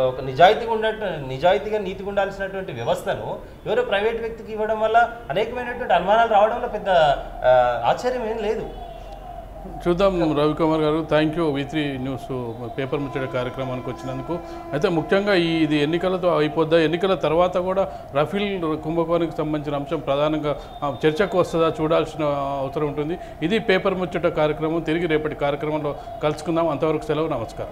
ఒక నిజాయితీగా నీతిగా ఉండాల్సినటువంటి వ్యవస్థను ఎవరో ప్రైవేట్ వ్యక్తికి ఇవ్వడం వల్ల అనేకమైనటువంటి అనుమానాలు రావడంలో పెద్ద ఆశ్చర్యం ఏం లేదు. చూద్దాం రవికుమార్ గారు, thank you V3 news paper ముచ్చట కార్యక్రమానికి వచ్చినందుకు. అయితే ముఖ్యంగా ఇది ఎన్నికలతో అయిపోద్దా, ఎన్నికల తర్వాత కూడా రఫీల్ కుంభకోణానికి సంబంధించిన అంశం ప్రధానంగా చర్చకు వస్తుందా చూడాల్సిన అవసరం ఉంటుంది. ఇది పేపర్ ముచ్చట కార్యక్రమం. తిరిగి రేపటి కార్యక్రమంలో కలుసుకుందాం. అంతవరకు సెలవు, నమస్కారం.